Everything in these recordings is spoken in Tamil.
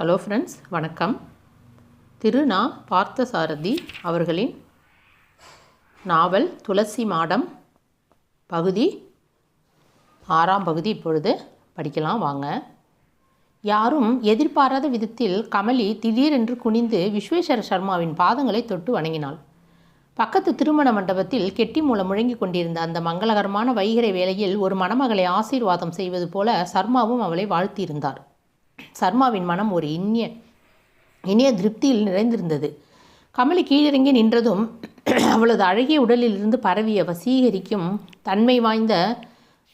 ஹலோ ஃப்ரெண்ட்ஸ், வணக்கம். நா. பார்த்தசாரதி அவர்களின் நாவல் துளசி மாடம் பகுதி 6ஆம் பகுதி இப்பொழுது படிக்கலாம் வாங்க. யாரும் எதிர்பாராத விதத்தில் கமலி திடீரென்று குனிந்து விஸ்வேஸ்வர சர்மாவின் பாதங்களை தொட்டு வணங்கினாள். பக்கத்து திருமண மண்டபத்தில் கெட்டி மூலம் முழங்கி கொண்டிருந்த அந்த மங்களகரமான வைகரை வேளையில் ஒரு மணமகளை ஆசீர்வாதம் செய்வது போல சர்மாவும் அவளை வாழ்த்தியிருந்தார். சர்மாவின் மனம் ஒரு இனிய திருப்தியில் நிறைந்திருந்தது. கமலி கீழிறங்கி நின்றதும் அவளது அழகிய உடலிலிருந்து பரவிய வசீகரிக்கும் தன்மை வாய்ந்த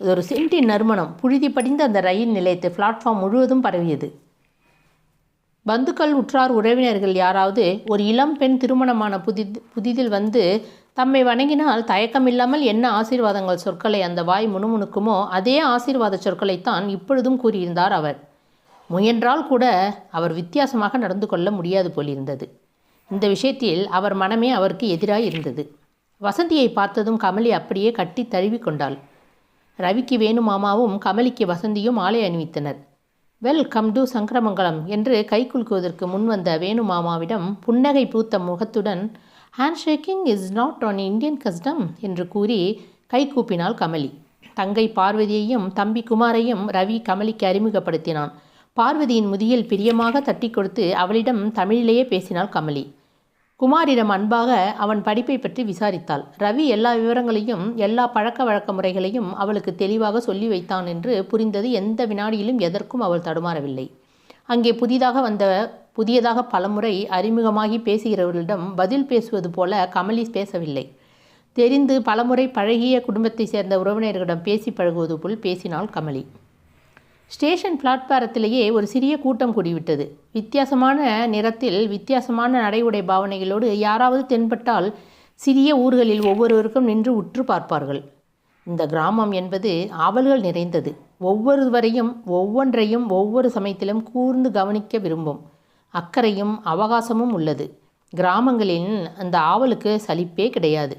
ஒரு சென்டின் நறுமணம் புழுதி படிந்த அந்த ரயில் நிலையத்தை பிளாட்ஃபார்ம் முழுவதும் பரவியது. பந்துக்கள், உற்றார் உறவினர்கள் யாராவது ஒரு இளம் பெண் திருமணமான புதிதில் வந்து தம்மை வணங்கினால் தயக்கமில்லாமல் என்ன ஆசீர்வாதங்கள் சொற்களை அந்த வாய் முணுமுணுக்குமோ அதே ஆசீர்வாத சொற்களைத்தான் இப்பொழுதும் கூறியிருந்தார் அவர். முயன்றால் கூட அவர் வித்தியாசமாக நடந்து கொள்ள முடியாது போலிருந்தது. இந்த விஷயத்தில் அவர் மனமே அவருக்கு எதிராக இருந்தது. வசந்தியை பார்த்ததும் கமலி அப்படியே கட்டி தழுவி கொண்டாள். ரவிக்கு வேணு மாமாவும் கமலிக்கு வசந்தியும் மாலை அணிவித்தனர். வெல்கம் டு சங்கரமங்கலம் என்று கை குலுக்குவதற்கு முன் வந்த வேணு மாமாவிடம் புன்னகை பூத்த முகத்துடன் hand shaking is not on Indian custom என்று கூறி கை கூப்பினாள் கமலி. தங்கை பார்வதியையும் தம்பி குமாரையும் ரவி கமலிக்கு அறிமுகப்படுத்தினான். பார்வதியின் முதியில் பிரியமாக தட்டி கொடுத்து அவளிடம் தமிழிலேயே பேசினாள் கமலி. குமாரிடம் அன்பாக அவன் படிப்பை பற்றி விசாரித்தாள். ரவி எல்லா விவரங்களையும் எல்லா பழக்க வழக்க முறைகளையும் அவளுக்கு தெளிவாக சொல்லி வைத்தான் என்று புரிந்தது. எந்த வினாடியிலும் எதற்கும் அவள் தடுமாறவில்லை. அங்கே புதியதாக பலமுறை அறிமுகமாகி பேசுகிறவர்களிடம் பதில் பேசுவது போல கமலி பேசவில்லை. தெரிந்து பலமுறை பழகிய குடும்பத்தை சேர்ந்த உறவினர்களிடம் பேசி பழகுவது போல் பேசினாள் கமலி. ஸ்டேஷன் பிளாட்பாரத்திலேயே ஒரு சிறிய கூட்டம் கூடிவிட்டது. வித்தியாசமான நிறத்தில் வித்தியாசமான நடை உடை பாவனைகளோடு யாராவது தென்பட்டால் சிறிய ஊர்களில் ஒவ்வொருவருக்கும் நின்று உற்று பார்ப்பார்கள். இந்த கிராமம் என்பது ஆவல்கள் நிறைந்தது. ஒவ்வொன்றையும் ஒவ்வொரு சமயத்திலும் கூர்ந்து கவனிக்க விரும்பும் அக்கறையும் அவகாசமும் உள்ளது. கிராமங்களில் அந்த ஆவலுக்கு சலிப்பே கிடையாது.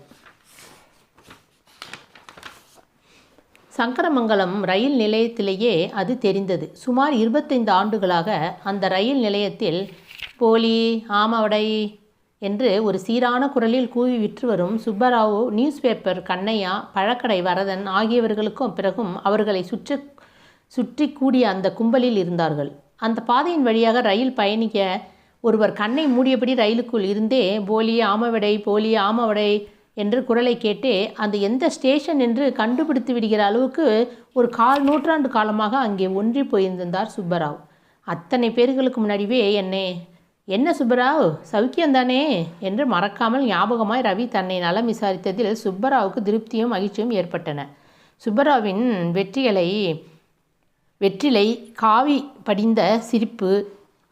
சங்கரமங்கலம் ரயில் நிலையத்திலேயே அது தெரிந்தது. சுமார் 25 ஆண்டுகளாக அந்த ரயில் நிலையத்தில் போலி ஆமவடை என்று ஒரு சீரான குரலில் கூவி விற்று வரும் சுப்பராவ், நியூஸ் பேப்பர் கண்ணையா, பழக்கடை வரதன் ஆகியவர்களுக்கும் பிறகும் அவர்களை சுற்றி கூடிய அந்த கும்பலில் இருந்தார்கள். அந்த பாதையின் வழியாக ரயில் பயணிக்க ஒருவர் கண்ணை மூடியபடி ரயிலுக்குள் இருந்தே போலி ஆமவடை என்று குரலை கேட்டே அந்த எந்த ஸ்டேஷன் என்று கண்டுபிடித்து விடுகிற அளவுக்கு ஒரு 1/4 நூற்றாண்டு காலமாக அங்கே ஒன்றி போயிருந்தார் சுப்பராவ். அத்தனை பேர்களுக்கு முன்னாடியே என்ன சுப்பராவ், சௌக்கியந்தானே என்று மறக்காமல் ஞாபகமாய் ரவி தன்னை நலம் விசாரித்ததில் சுப்பராவுக்கு திருப்தியும் மகிழ்ச்சியும் ஏற்பட்டன. சுப்பராவின் வெற்றிலை காவி படிந்த சிரிப்பு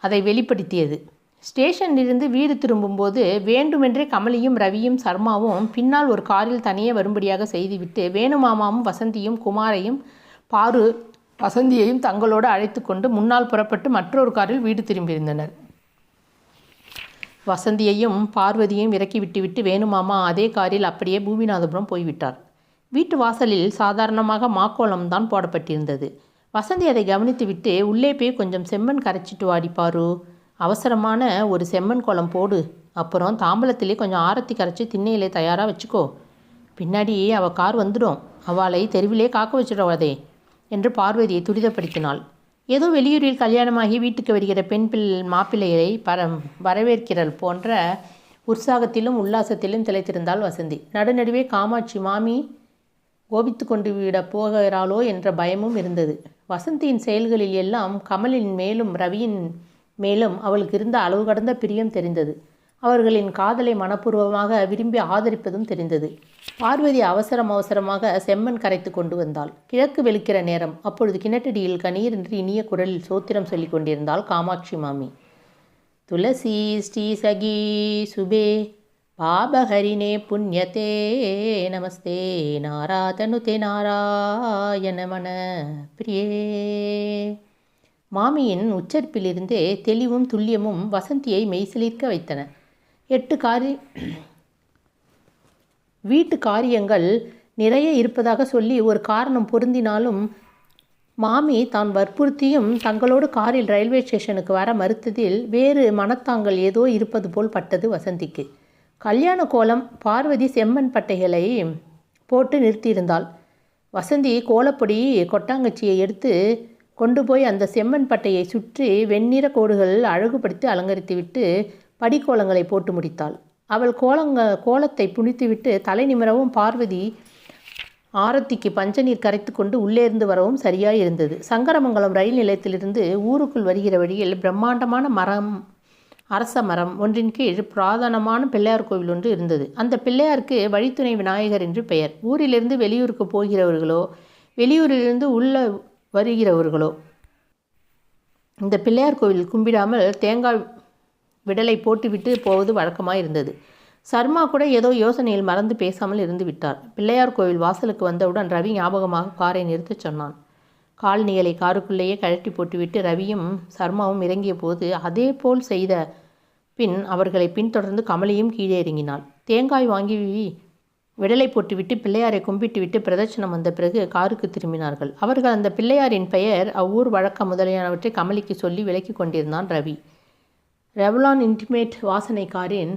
அதை வெளிப்படுத்தியது. ஸ்டேஷனிலிருந்து வீடு திரும்பும்போது வேண்டுமென்றே கமலியும் ரவியும் சர்மாவும் பின்னால் ஒரு காரில் தனியே வரும்படியாக செய்துவிட்டு வேணுமாமாவும் வசந்தியும் குமாரையும் வசந்தியையும் தங்களோடு அழைத்து கொண்டு முன்னால் புறப்பட்டு மற்றொரு காரில் வீடு திரும்பியிருந்தனர். வசந்தியையும் பார்வதியையும் இறக்கி விட்டுவிட்டு வேணுமாமா அதே காரில் அப்படியே பூமிநாதபுரம் போய்விட்டார். வீட்டு வாசலில் சாதாரணமாக மாக்கோளம்தான் போடப்பட்டிருந்தது. வசந்தி அதை கவனித்துவிட்டு உள்ளே போய் கொஞ்சம் செம்மண் கரைச்சிட்டு வாடிப்பாரு, அவசரமான ஒரு செம்மண் கோலம் போடு, அப்புறம் தாம்பலத்திலே கொஞ்சம் ஆரத்தி கரைச்சி திண்ணையிலே தயாராக வச்சுக்கோ, பின்னாடி அவள் கார் வந்துடும், அவளை தெருவிலே காக்க வச்சுடாதே என்று பார்வதியை துரிதப்படுத்தினாள். ஏதோ வெளியூரில் கல்யாணமாகி வீட்டுக்கு வருகிற மாப்பிள்ளையை வரவேற்கிறல் போன்ற உற்சாகத்திலும் உல்லாசத்திலும் திளைத்திருந்தாள் வசந்தி. நடுநடுவே காமாட்சி மாமி கோபித்து கொண்டு விட போகிறாளோ என்ற பயமும் இருந்தது. வசந்தியின் செயல்களில் எல்லாம் கமலின் மேலும் ரவியின் மேலும் அவளுக்கு இருந்த அளவு கடந்த பிரியம் தெரிந்தது. அவர்களின் காதலை மனப்பூர்வமாக விரும்பி ஆதரிப்பதும் தெரிந்தது. பார்வதி அவசரமாக செம்மண் கரைத்து கொண்டு வந்தாள். கிழக்கு வெளுக்கிற நேரம். அப்பொழுது கிணற்றடியில் கணீர் என்று இனிய குரலில் சோத்திரம் சொல்லி கொண்டிருந்தாள் காமாட்சி மாமி. துளசி ஸ்ரீ சகி சுபே பாபஹரினே புண்ணியதே நமஸ்தே நாராதனுதே நாராயண மன பிரியே. மாமியின் உச்சரிப்பிலிருந்தே தெளிவும் துல்லியமும் வசந்தியை மெய்சிலிர்க்க வைத்தன. வீட்டு காரியங்கள் நிறைய இருப்பதாக சொல்லி ஒரு காரணம் பொருந்தினாலும் மாமி தான் வற்புறுத்தியும் தங்களோடு காரில் ரயில்வே ஸ்டேஷனுக்கு வர மறுத்ததில் வேறு மனத்தாங்கள் ஏதோ இருப்பது போல் பட்டது வசந்திக்கு. கல்யாண கோலம் பார்வதி செம்மண் பட்டைகளை போட்டு நிறுத்தியிருந்தாள். வசந்தி கோலப்பொடி கொட்டாங்கச்சியை எடுத்து கொண்டு போய் அந்த செம்மண் பட்டையை சுற்றி வெண்ணிற கோடுகள் அழகுபடுத்தி அலங்கரித்துவிட்டு படிக்கோலங்களை போட்டு முடித்தாள். அவள் கோலத்தை புனித்துவிட்டு தலை நிமிரவும் பார்வதி ஆரத்திக்கு பஞ்சநீர் கரைத்து கொண்டு உள்ளே இருந்து வரவும் சரியாய் இருந்தது. சங்கரமங்கலம் ரயில் நிலையத்திலிருந்து ஊருக்குள் வருகிற வழியில் பிரம்மாண்டமான அரச மரம் ஒன்றின் கீழ் புராதனமான பிள்ளையார் கோவில் ஒன்று இருந்தது. அந்த பிள்ளையாருக்கு வழித்துணை விநாயகர் என்று பெயர். ஊரிலிருந்து வெளியூருக்கு போகிறவர்களோ வெளியூரிலிருந்து உள்ள வருகிறவர்களோ இந்த பிள்ளையார் கோவில் கும்பிடாமல் தேங்காய் விடலை போட்டுவிட்டு போவது வழக்கமாக இருந்தது. சர்மா கூட ஏதோ யோசனையில் மறந்து பேசாமல் இருந்து விட்டார். பிள்ளையார் கோவில் வாசலுக்கு வந்தவுடன் ரவி ஞாபகமாக காரை நிறுத்தச் சொன்னான். கால்நியலை காருக்குள்ளேயே கழட்டி போட்டுவிட்டு ரவியும் சர்மாவும் இறங்கிய போது அதே போல் செய்த பின் அவர்களை பின்தொடர்ந்து கமலியும் கீழே இறங்கினாள். தேங்காய் வாங்கி விடலை போட்டுவிட்டு பிள்ளையாரை கும்பிட்டுவிட்டு பிரதட்சணம் வந்த பிறகு காருக்கு திரும்பினார்கள். அவர்கள் அந்த பிள்ளையாரின் பெயர், அவ்வூர் வழக்கம் முதலியானவற்றை கமலிக்கு சொல்லி விளக்கி கொண்டிருந்தான் ரவி. ரெவலான் இன்டிமேட் வாசனை காரின்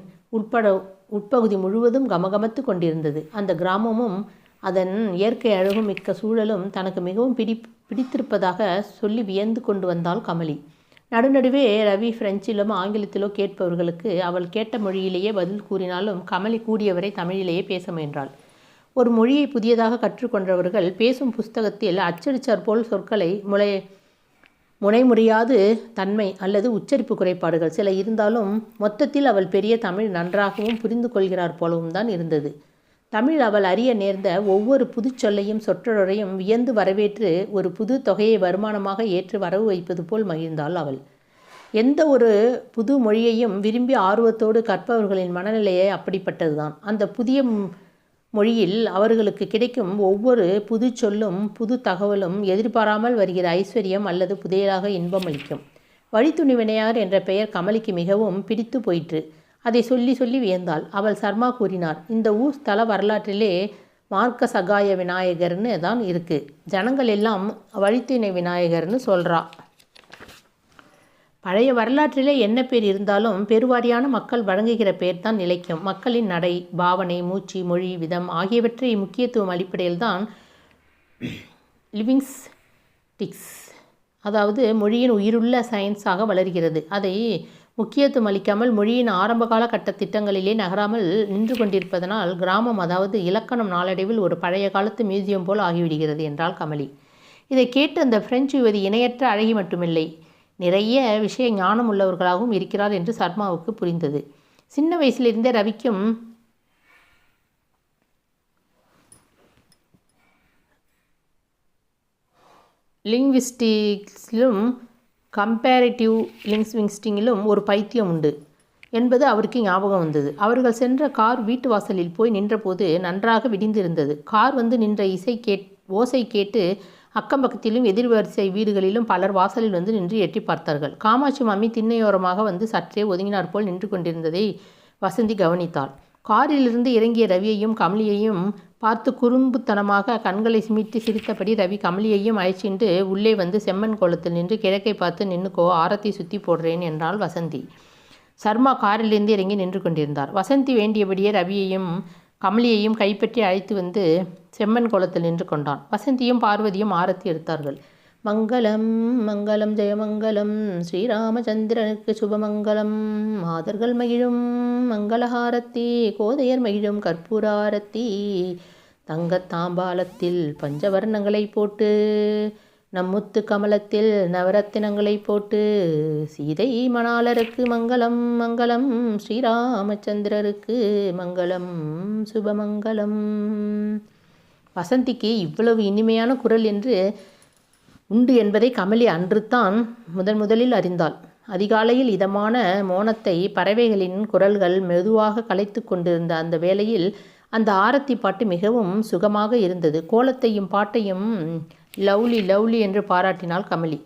உட்பகுதி முழுவதும் கமகமத்து கொண்டிருந்தது. அந்த கிராமமும் அதன் இயற்கை அழகும் மிக்க சூழலும் தனக்கு மிகவும் பிடித்திருப்பதாக சொல்லி வியந்து கொண்டு வந்தாள் கமலி. நடுநடுவே ரவி பிரெஞ்சிலும் ஆங்கிலத்திலோ கேட்பவர்களுக்கு அவள் கேட்ட மொழியிலேயே பதில் கூறினாலும் கமலி கூடியவரை தமிழிலேயே பேச முயன்றாள். ஒரு மொழியை புதியதாக கற்றுக்கொண்டவர்கள் பேசும் புஸ்தகத்தில் அச்சடிச்சார் போல் சொற்களை முனைமுறியாது தன்மை அல்லது உச்சரிப்பு குறைபாடுகள் சில இருந்தாலும் மொத்தத்தில் அவள் பெரிய தமிழ் நன்றாகவும் புரிந்து கொள்கிறார் போலவும் தான் இருந்தது. தமிழ் அவள் அறிய நேர்ந்த ஒவ்வொரு புது சொல்லையும் சொற்றொடரையும் வியந்து வரவேற்று ஒரு புது தொகையை வருமானமாக ஏற்று வரவு வைப்பது போல் மகிழ்ந்தாள் அவள். எந்த ஒரு புது மொழியையும் விரும்பி ஆர்வத்தோடு கற்பவர்களின் மனநிலையே அப்படிப்பட்டதுதான். அந்த புதிய மொழியில் அவர்களுக்கு கிடைக்கும் ஒவ்வொரு புது சொல்லும் புது தகவலும் எதிர்பாராமல் வருகிற ஐஸ்வர்யம் அல்லது புதையலாக இன்பம் அளிக்கும். வழித்துணி வினையார் என்ற பெயர் கமலிக்கு மிகவும் பிடித்து போயிற்று. அதை சொல்லி சொல்லி வியந்தாள். அவள் சர்மா கூறினார், இந்த ஊர் ஸ்தல வரலாற்றிலே மார்க்க சகாய விநாயகர்னு தான் இருக்குது. ஜனங்கள் எல்லாம் வழித்துணை விநாயகர்னு சொல்கிறா. பழைய வரலாற்றிலே என்ன பேர் இருந்தாலும் பெருவாரியான மக்கள் வழங்குகிற பேர் தான் நிலைக்கும். மக்களின் நடை, பாவனை, மூச்சு, மொழி, விதம் ஆகியவற்றை முக்கியத்துவம் அடிப்படையில் தான் லிவிங்ஸ்டிக்ஸ், அதாவது மொழியின் உயிருள்ள சயின்ஸாக வளர்கிறது. அதை முக்கியத்துவம் அளிக்காமல் மொழியின் ஆரம்பகால கட்ட திட்டங்களிலே நகராமல் நின்று கொண்டிருப்பதனால் கிராமம், அதாவது இலக்கணம், நாளடைவில் ஒரு பழைய காலத்து மியூசியம் போல் ஆகிவிடுகிறது என்றாள் கமலி. இதை கேட்டு அந்த பிரெஞ்சு யுவதி இணையற்ற அழகி மட்டுமில்லை, நிறைய விஷய ஞானம் உள்ளவர்களாகவும் இருக்கிறார் என்று சர்மாவுக்கு புரிந்தது. சின்ன வயசிலிருந்தே ரவிக்கும் லிங்விஸ்டிக்ஸிலும் கம்பேரிட்டிவ் லிங்விஸ்டிங்கிலும் ஒரு பைத்தியம் உண்டு என்பது அவருக்கு ஞாபகம் வந்தது. அவர்கள் சென்ற கார் வீட்டு வாசலில் போய் நின்றபோது நன்றாக விடிந்திருந்தது. கார் வந்து நின்ற ஓசை கேட்டு அக்கம் பக்கத்திலும் எதிர்வரிசை வீடுகளிலும் பலர் வாசலில் வந்து நின்று எட்டி பார்த்தார்கள். காமாட்சி மாமி திண்ணையோரமாக வந்து சற்றே ஒதுங்கினார் போல் நின்று கொண்டிருந்ததை வசந்தி கவனித்தாள். காரிலிருந்து இறங்கிய ரவியையும் கமலியையும் பார்த்து குறும்புத்தனமாக கண்களை சிமிட்டி சிரித்தபடி ரவி கமலியையும் அழைச்சிட்டு உள்ளே வந்து செம்மண் கோலத்தில் நின்று கிழக்கை பார்த்து நின்னுக்கோ, ஆரத்தி சுற்றி போடுறேன் என்றாள் வசந்தி. சர்மா காரிலிருந்து இறங்கி நின்று கொண்டிருந்தார். வசந்தி வேண்டியபடியே ரவியையும் கமலியையும் கைப்பற்றி அழைத்து வந்து செம்மண் கோலத்தில் நின்று கொண்டான். வசந்தியும் பார்வதியும் ஆரத்தி எடுத்தார்கள். மங்களம் மங்களம் ஜெயமங்கலம், ஸ்ரீராமச்சந்திரனுக்கு சுபமங்கலம், மாதர்கள் மகிழும் மங்களஹாரத்தி, கோதையர் மகிழும் கற்பூராரத்தி, தங்கத்தாம்பாலத்தில் பஞ்சவர்ணங்களை போட்டு நம்முத்து கமலத்தில் நவரத்தினங்களை போட்டு, சீதை மணாளருக்கு மங்களம் மங்களம், ஸ்ரீராமச்சந்திரருக்கு மங்களம் சுபமங்கலம். வசந்திக்கு இவ்வளவு இனிமையான குரல் என்று உண்டு என்பதை கமலி அன்றுத்தான் முதலில் அறிந்தாள். அதிகாலையில் இதமான மோனத்தை பறவைகளின் குரல்கள் மெதுவாக கலைத்து கொண்டிருந்த அந்த வேளையில் அந்த ஆரத்தி பாட்டு மிகவும் சுகமாக இருந்தது. கோலத்தையும் பாட்டையும் லவ்லி லவ்லி என்று பாராட்டினாள் கமலி.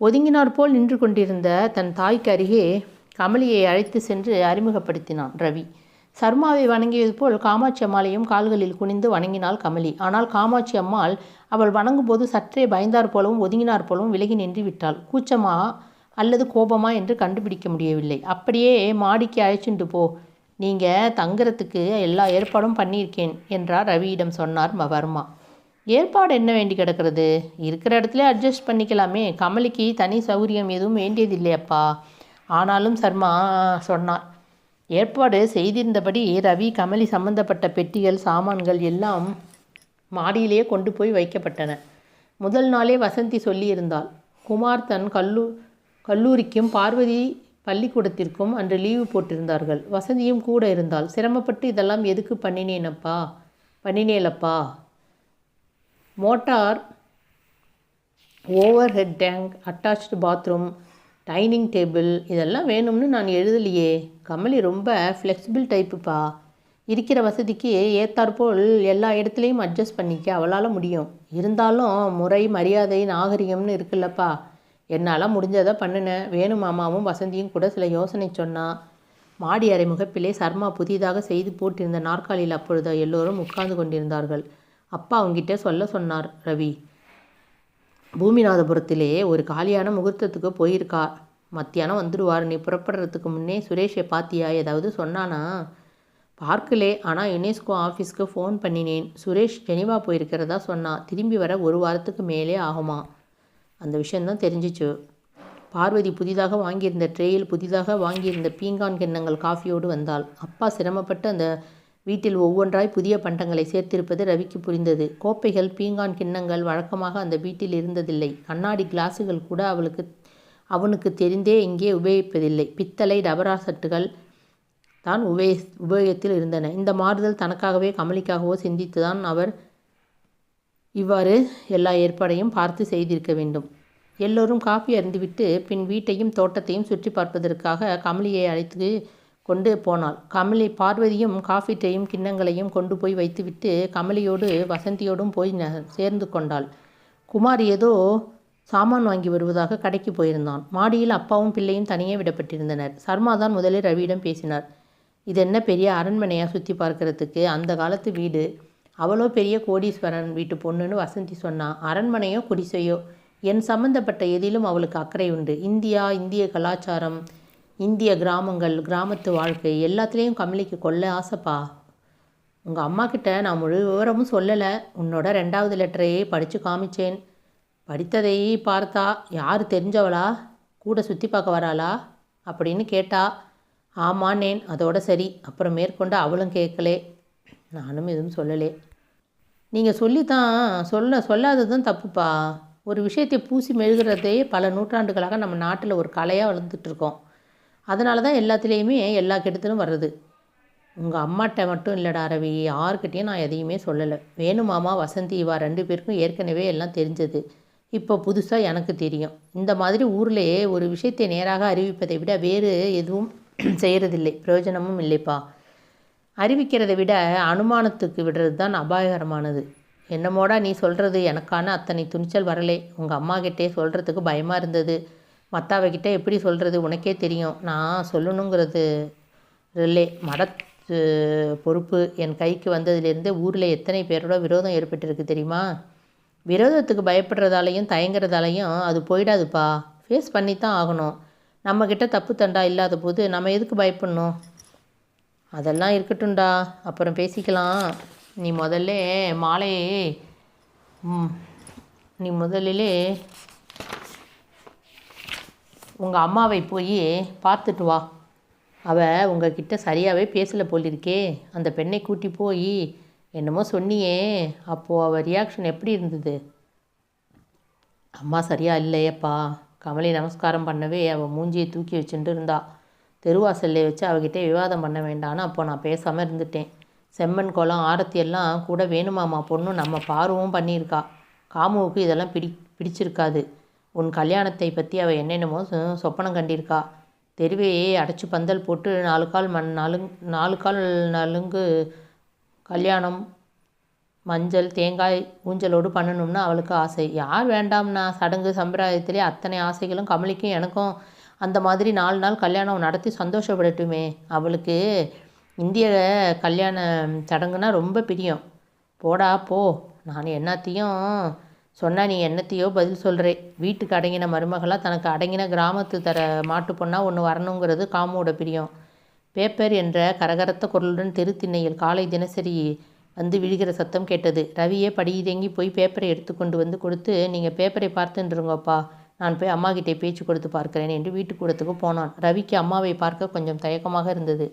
ஒதுங்கினார் போல் நின்று கொண்டிருந்த தன் தாய்க்கு அருகே கமலியை அழைத்து சென்று அறிமுகப்படுத்தினான் ரவி. சர்மாவை வணங்கியது போல் காமாட்சி அம்மாளையும் கால்களில் குனிந்து வணங்கினாள் கமலி. ஆனால் காமாட்சி அம்மாள் அவள் வணங்கும்போது சற்றே பயந்தார் போலவும் ஒதுங்கினார் போலவும் விலகி நின்று விட்டாள். கூச்சமா அல்லது கோபமா என்று கண்டுபிடிக்க முடியவில்லை. அப்படியே மாடிக்கு அழைச்சிட்டு போ, நீங்கள் தங்குறதுக்கு எல்லா ஏற்பாடும் பண்ணியிருக்கேன் என்றார் ரவியிடம் சொன்னார் வர்மா. ஏற்பாடு என்ன வேண்டி கிடக்கிறது? இருக்கிற இடத்துல அட்ஜஸ்ட் பண்ணிக்கலாமே. கமலிக்கு தனி சௌகரியம் எதுவும் வேண்டியதில்லையப்பா. ஆனாலும் சர்மா சொன்னார். ஏற்பாடு செய்திருந்தபடி ரவி கமலி சம்பந்தப்பட்ட பெட்டிகள் சாமான்கள் எல்லாம் மாடியிலேயே கொண்டு போய் வைக்கப்பட்டன. முதல் நாளே வசந்தி சொல்லியிருந்தாள். குமார் தன் கல்லூரிக்கும் பார்வதி பள்ளிக்கூடத்திற்கும் அன்று லீவு போட்டிருந்தார்கள். வசந்தியும் கூட இருந்தாள். சிரமப்பட்டு இதெல்லாம் எதுக்கு பண்ணினேலப்பா. Motor, overhead tank, attached bathroom, dining table இதெல்லாம் வேணும்னு நான் எழுதலையே. கமலி ரொம்ப ஃப்ளெக்சிபிள் டைப்புப்பா. இருக்கிற வசதிக்கு ஏற்றாற்போல் எல்லா இடத்துலையும் அட்ஜஸ்ட் பண்ணிக்க அவளால் முடியும். இருந்தாலும் முறை, மரியாதை, நாகரிகம்னு இருக்குல்லப்பா. என்னால் முடிஞ்சதை பண்ணினேன். வேணு மாமாவும் வசந்தியும் கூட சில யோசனை சொன்னா. மாடி அறை முகப்பிலே சர்மா புதிதாக செய்து போட்டிருந்த நாற்காலியில் அப்பொழுது எல்லோரும் உட்கார்ந்து கொண்டிருந்தார்கள். அப்பா அவங்கிட்ட சொன்னார் ரவி. பூமிநாதபுரத்திலே ஒரு காலியான முகூர்த்தத்துக்கு போயிருக்கார். மத்தியானம் வந்துடுவார். நீ புறப்படுறதுக்கு முன்னே சுரேஷை பாத்தியா? ஏதாவது சொன்னானா? பார்க்கலே, ஆனால் யுனெஸ்கோ ஆஃபீஸ்க்கு ஃபோன் பண்ணினேன். சுரேஷ் ஜெனிவா போயிருக்கிறதா சொன்னா. திரும்பி வர 1 வாரத்துக்கு மேலே ஆகுமா. அந்த விஷயந்தான் தெரிஞ்சிச்சு. பார்வதி புதிதாக வாங்கியிருந்த ட்ரேயில் புதிதாக வாங்கியிருந்த பீங்கான் கிண்ணங்கள் காஃபியோடு வந்தாள். அப்பா சிரமப்பட்டு அந்த வீட்டில் ஒவ்வொன்றாய் புதிய பண்டங்களை சேர்த்திருப்பது ரவிக்கு புரிந்தது. கோப்பைகள், பீங்கான் கிண்ணங்கள் வழக்கமாக அந்த வீட்டில் இருந்ததில்லை. கண்ணாடி கிளாஸுகள் கூட அவனுக்கு தெரிந்தே இங்கே உபயோகிப்பதில்லை. பித்தளை டபரா சட்டுகள் தான் உபயோகத்தில் இருந்தன. இந்த மாறுதல் தனக்காகவே கமலிக்காகவோ சிந்தித்துதான் அவர் இவ்வாறு எல்லா ஏற்பாடையும் பார்த்து செய்திருக்க வேண்டும். எல்லோரும் காஃபி அருந்திவிட்டு பின் வீட்டையும் தோட்டத்தையும் சுற்றி பார்ப்பதற்காக கமலியை அழைத்து கொண்டு போனாள். பார்வதியும் காஃபி டேயும் கிண்ணங்களையும் கொண்டு போய் வைத்துவிட்டு கமலியோடு வசந்தியோடும் போய் சேர்ந்து கொண்டாள். குமார் ஏதோ சாமான் வாங்கி வருவதாக கடைக்கு போயிருந்தான். மாடியில் அப்பாவும் பிள்ளையும் தனியே விடப்பட்டிருந்தனர். சர்மா தான் முதலில் ரவியிடம் பேசினார். இது என்ன பெரிய அரண்மனையாக சுற்றி பார்க்கறதுக்கு? அந்த காலத்து வீடு. அவளோ பெரிய கோடீஸ்வரன் வீட்டு பொண்ணுன்னு வசந்தி சொன்னான். அரண்மனையோ குடிசையோ என் சம்பந்தப்பட்ட எதிலும் அவளுக்கு அக்கறை உண்டு. இந்திய கலாச்சாரம், இந்திய கிராமங்கள், கிராமத்து வாழ்க்கை எல்லாத்துலேயும் கமலிக்கு கொள்ள ஆசைப்பா. உங்கள் அம்மா கிட்ட நான் முழு விவரமும் சொல்லலை. உன்னோட 2வது லெட்டரையே படித்து காமிச்சேன். படித்ததை பார்த்தா யார் தெரிஞ்சவளா? கூட சுற்றி பார்க்க வராளா அப்படின்னு கேட்டா. ஆமான்னேன். அதோட சரி. அப்புறம் மேற்கொண்டு அவளும் கேட்கலே. நானும் எதுவும் சொல்லலே. நீங்கள் சொல்லாததும் தப்புப்பா. ஒரு விஷயத்தை பூசி மெழுகிறதே பல நூற்றாண்டுகளாக நம்ம நாட்டில் ஒரு கலையாக வளர்ந்துட்டுருக்கோம். அதனால தான் எல்லாத்துலேயுமே எல்லா கெடுதலும் வர்றது. உங்கள் அம்மாட்ட மட்டும் இல்லைடா ரவி, யார்கிட்டையும் நான் எதையுமே சொல்லலை. வேணு மாமா, வசந்தி இவா 2 பேருக்கும் ஏற்கனவே எல்லாம் தெரிஞ்சது. இப்போ புதுசாக எனக்கு தெரியும். இந்த மாதிரி ஊர்லேயே ஒரு விஷயத்தை நேராக அறிவிப்பதை விட வேறு எதுவும் செய்கிறதில்லை. பிரயோஜனமும் இல்லைப்பா. அறிவிக்கிறதை விட அனுமானத்துக்கு விடுறது தான் அபாயகரமானது. என்னமோடா நீ சொல்கிறது? எனக்கான அத்தனை துணிச்சல் வரலே. உங்கள் அம்மா கிட்டே சொல்கிறதுக்கு பயமாக இருந்தது. மற்றவகிட்ட எப்படி சொல்கிறது? உனக்கே தெரியும். நான் சொல்லணுங்கிறது இல்லை. பொறுப்பு என் கைக்கு வந்ததுலேருந்து ஊரில் எத்தனை பேரோட விரோதம் ஏற்பட்டிருக்கு தெரியுமா? விரோதத்துக்கு பயப்படுறதாலையும் தயங்குறதாலையும் அது போயிடாதுப்பா. ஃபேஸ் பண்ணித்தான் ஆகணும். நம்மக்கிட்ட தப்பு தண்டா இல்லாத போது நம்ம எதுக்கு பயப்படணும்? அதெல்லாம் இருக்கட்டும்டா, அப்புறம் பேசிக்கலாம். நீ முதலிலே உங்கள் அம்மாவை போய் பார்த்துட்டு வா. அவள் உங்ககிட்ட சரியாகவே பேசலை போலிருக்கே. அந்த பெண்ணை கூட்டி போய் என்னமோ சொன்னியே, அப்போது அவள் ரியாக்ஷன் எப்படி இருந்தது? அம்மா சரியா இல்லையப்பா. கமலி நமஸ்காரம் பண்ணவே அவள் மூஞ்சியை தூக்கி வச்சுட்டு இருந்தா. தெருவாசல்லே வச்சு அவகிட்டே விவாதம் பண்ண வேண்டான்னு அப்போ நான் பேசாமல் இருந்துட்டேன். செம்மண் குளம் ஆரத்தி எல்லாம் கூட வேணுமாமா பொண்ணு நம்ம பார்வவும் பண்ணியிருக்கா. காமுவுக்கு இதெல்லாம் பிடிச்சிருக்காது. உன் கல்யாணத்தை பற்றி அவள் என்னென்னமோ சொப்பனம் கண்டிருக்கா. தெருவையே அடைச்சி பந்தல் போட்டு 4 கால் நலுங்கு கல்யாணம், மஞ்சள், தேங்காய், ஊஞ்சலோடு பண்ணணும்னு அவளுக்கு ஆசை. யார் வேண்டாம்னா? சடங்கு சம்பிரதாயத்திலே அத்தனை ஆசைகளும் கமலிக்கும் எனக்கும் அந்த மாதிரி 4 நாள் கல்யாணம் நடத்தி சந்தோஷப்படட்டுமே. அவளுக்கு இந்திய கல்யாண சடங்குனா ரொம்ப பிரியம். போடா போ, நான் என்னத்தையும் சொன்னால் நீ என்னத்தையோ பதில் சொல்கிறே. வீட்டுக்கு அடங்கின மருமகளாக தனக்கு அடங்கின கிராமத்து தர மாட்டு பொண்ணா ஒன்று வரணுங்கிறது காமோட பிரியம். பேப்பர் என்ற கரகரத்த குரலுடன் தெரு திண்ணையில் காலை தினசரி வந்து விழுகிற சத்தம் கேட்டது. ரவியே படியிறங்கி போய் பேப்பரை எடுத்துக்கொண்டு வந்து கொடுத்து, நீங்கள் பேப்பரை பார்த்துருங்கப்பா, நான் போய் அம்மா கிட்டே பேச்சு கொடுத்து பார்க்கிறேன் என்று வீட்டுக்கூடத்துக்கு போனான். ரவிக்கு அம்மாவை பார்க்க கொஞ்சம் தயக்கமாக இருந்தது.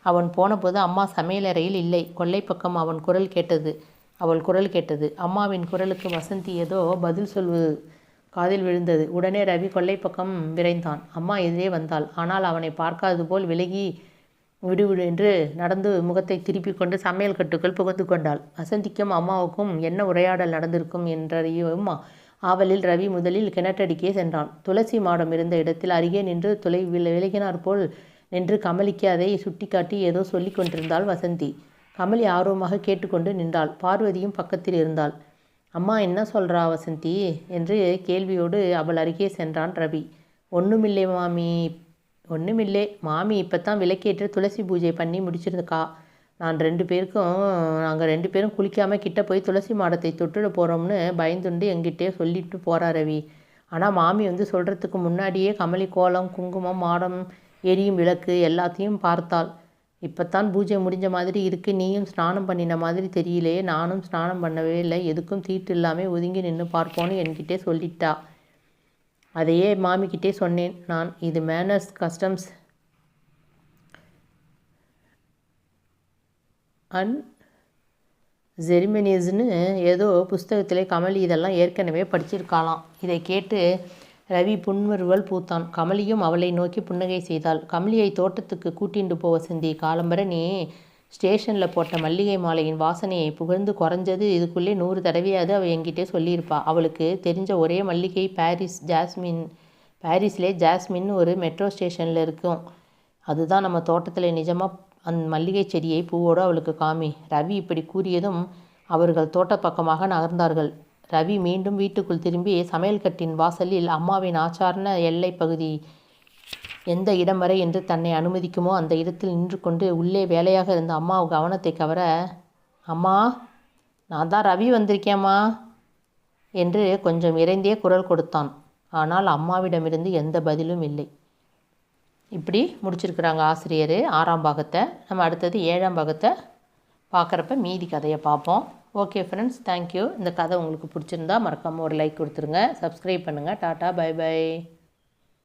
அவன் போனபோது அம்மா சமையலறையில் இல்லை. கொல்லை பக்கம் அவள் குரல் கேட்டது. அம்மாவின் குரலுக்கு வசந்தி ஏதோ பதில் சொல்வது காதில் விழுந்தது. உடனே ரவி கொல்லை பக்கம் விரைந்தான். அம்மா எதிரே வந்தாள். ஆனால் அவனை பார்க்காது போல் விலகி விடுவிடு என்று நடந்து முகத்தை திருப்பி கொண்டு சமையல் கட்டுக்குள் புகுந்து கொண்டாள். வசந்திக்கும் அம்மாவுக்கும் என்ன உரையாடல் நடந்திருக்கும் என்றையும் ஆவலில் ரவி முதலில் கிணற்றடிக்கே சென்றான். துளசி மாடம் இருந்த இடத்தில் அருகே நின்று விலகினார் போல் நின்று கமலிக்கு அதை சுட்டிக்காட்டி ஏதோ சொல்லி கொண்டிருந்தாள் வசந்தி. கமலி ஆர்வமாக கேட்டுக்கொண்டு நின்றாள். பார்வதியும் பக்கத்தில் இருந்தாள். அம்மா என்ன சொல்கிறா வசந்தி என்று கேள்வியோடு அவள் அருகே சென்றான் ரவி. ஒன்றுமில்லை மாமி இப்போ தான் விளக்கேற்று துளசி பூஜை பண்ணி முடிச்சிருக்கா. நாங்கள் ரெண்டு பேரும் குளிக்காமல் கிட்ட போய் துளசி மாடத்தை தொட்டுட போகிறோம்னு பயந்துண்டு எங்கிட்டே சொல்லிட்டு போகிறா ரவி. ஆனால் மாமி வந்து சொல்கிறதுக்கு முன்னாடியே கமலி கோலம், குங்குமம், மாடம், எரியும் விளக்கு எல்லாத்தையும் பார்த்தாள். இப்போத்தான் பூஜை முடிஞ்ச மாதிரி இருக்குது. நீயும் ஸ்நானம் பண்ணின மாதிரி தெரியலையே. நானும் ஸ்நானம் பண்ணவே இல்லை. எதுக்கும் தீட்டு இல்லாமல் ஒதுங்கி நின்று பார்ப்போன்னு என்கிட்டே சொல்லிட்டா. அதையே மாமிக்கிட்டே சொன்னேன் நான். இது மேனர்ஸ், கஸ்டம்ஸ் அண்ட் செரிமனிஸ்னு ஏதோ புஸ்தகத்திலே கமலி இதெல்லாம் ஏற்கனவே படிச்சிருக்காளாம். இதை கேட்டு ரவி புன்முறுவல் பூத்தான். கமலியும் அவளை நோக்கி புன்னகை செய்தாள். கமலியை தோட்டத்துக்கு கூட்டிண்டு போ வசந்தி. காலம்பர நீ ஸ்டேஷனில் போட்ட மல்லிகை மாலையின் வாசனையை புகழ்ந்து குறைஞ்சது இதுக்குள்ளே 100 தடவையாவது அவள் என்கிட்டே சொல்லியிருப்பா. அவளுக்கு தெரிஞ்ச ஒரே மல்லிகை பாரிஸ்லே ஜாஸ்மின் ஒரு மெட்ரோ ஸ்டேஷனில் இருக்கும். அதுதான் நம்ம தோட்டத்தில். நிஜமாக அந்த மல்லிகை செடியை பூவோடு அவளுக்கு காமி. ரவி இப்படி கூறியதும் அவர்கள் தோட்ட பக்கமாக நகர்ந்தார்கள். ரவி மீண்டும் வீட்டுக்குள் திரும்பி சமையல் கட்டின் வாசலில் அம்மாவின் ஆச்சாரண எல்லை பகுதி எந்த இடம் வரை என்று தன்னை அனுமதிக்குமோ அந்த இடத்தில் நின்று கொண்டு உள்ளே வேலையாக இருந்த அம்மா கவனத்தை கவர, அம்மா, நான் தான் ரவி வந்திருக்கேம்மா என்று கொஞ்சம் இறைந்தே குரல் கொடுத்தான். ஆனால் அம்மாவிடமிருந்து எந்த பதிலும் இல்லை. இப்படி முடிச்சிருக்கிறாங்க ஆசிரியர் 6ஆம் பாகத்தை. நம்ம அடுத்தது 7ஆம் பாகத்தை பார்க்குறப்ப மீதி கதையை பார்ப்போம். Okay friends, thank you. இந்த கதை உங்களுக்கு பிடிச்சிருந்தா மறக்காமல் ஒரு லைக் கொடுத்துருங்க. சப்ஸ்கிரைப் பண்ணுங்கள். Tata, bye by.